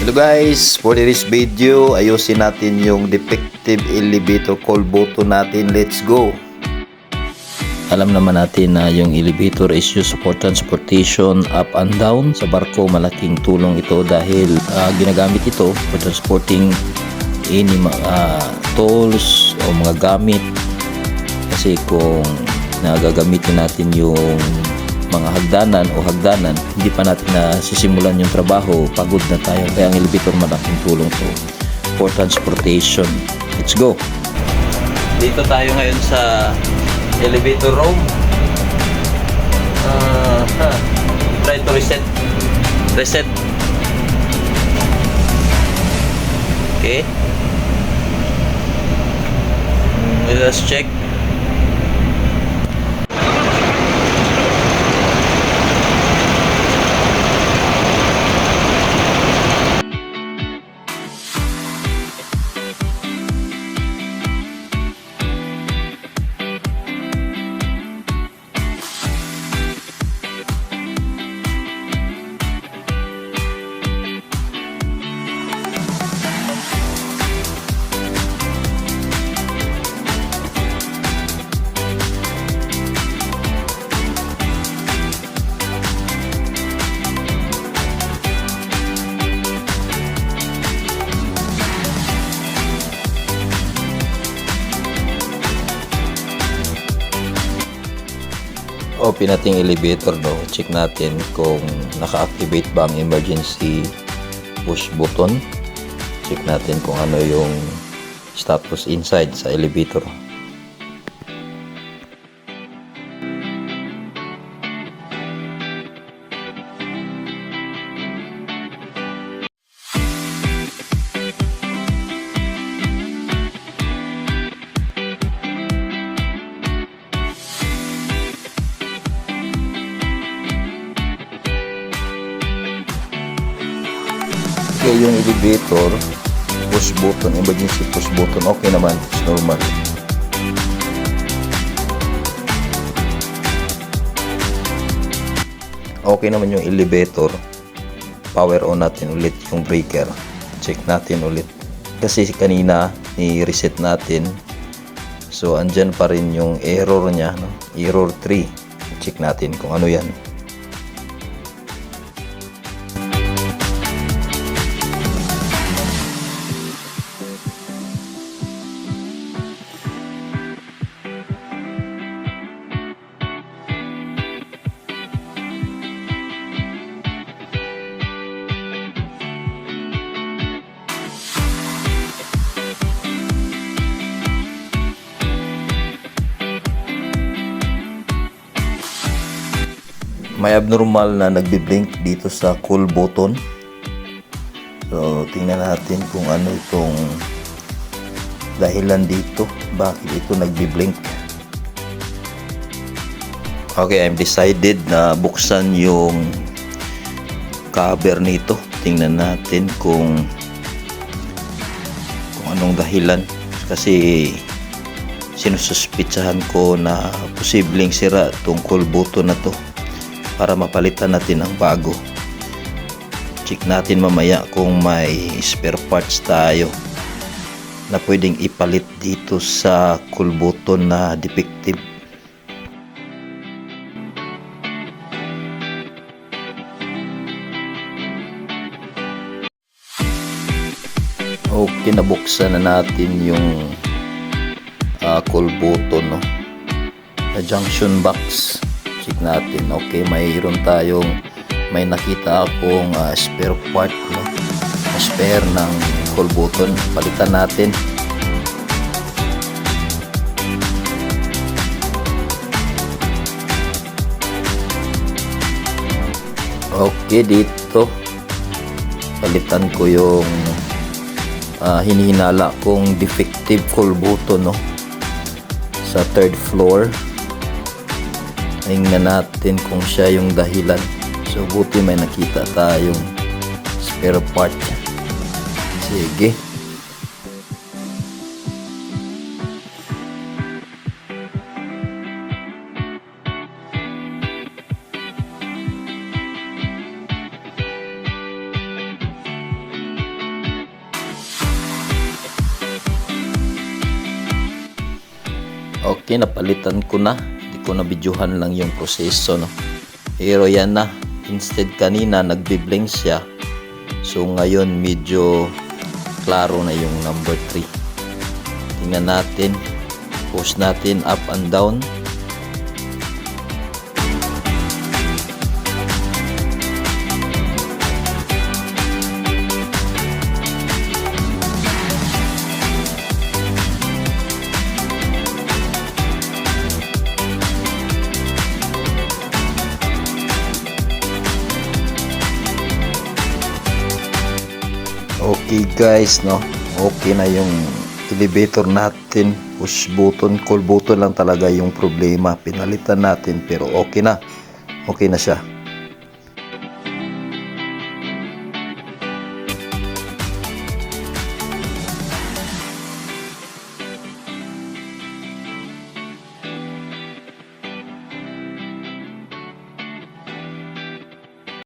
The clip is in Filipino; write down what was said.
Hello guys, for this video, ayusin natin yung defective elevator call button natin. Let's go! Alam naman natin na yung elevator is used for transportation up and down. Sa barko, malaking tulong ito dahil ginagamit ito for transporting any mga tools o mga gamit. Kasi kung nagagamitin natin yung mga hagdanan, hindi pa natin na sisimulan yung trabaho, pagod na tayo. Kaya ang elevator malaking tulong to for transportation. Let's go! Dito tayo ngayon sa elevator room. Try to reset. Okay, let's check. Open natin elevator, no? Check natin kung naka-activate ba ang emergency push button. Check natin kung ano yung status inside sa elevator. Okay, yung elevator push button, emergency push button, okay naman, it's normal. Okay naman yung elevator. Power on natin ulit yung breaker. Check natin ulit. Kasi kanina ni-reset natin. So andyan pa rin yung error niya, no? Error 3. Check natin kung ano yan. May abnormal na nagbi-blink dito sa cool button. So, tingnan natin kung ano itong dahilan dito. Bakit ito nagbi-blink? Okay, I'm decided na buksan yung cover nito. Tingnan natin kung anong dahilan. Kasi sinususpitsahan ko na posibleng sira itong cool button na to, para mapalitan natin ang bago. Check natin mamaya kung may spare parts tayo na pwedeng ipalit dito sa cool button na defective. Okay, nabuksan na natin yung cool button, no? Na junction box. Check natin. Okay, mayroon tayong nakita akong spare part, no? Spare ng cool button. Palitan natin. Okay, dito palitan ko yung hinihinala kong defective cool button, no? Sa third floor. Tingnan natin kung siya yung dahilan. So buti may nakita tayong spare part. Sige. Okay, napalitan ko na. Hindi ko na videohan lang yung proseso, no. Pero yan na. Instead kanina nagbi-blink siya. So ngayon medyo klaro na yung number 3. Tingnan natin. Push natin up and down. Okay guys, no, okay na yung elevator natin. Push button, call button lang talaga yung problema. Pinalitan natin pero okay na siya.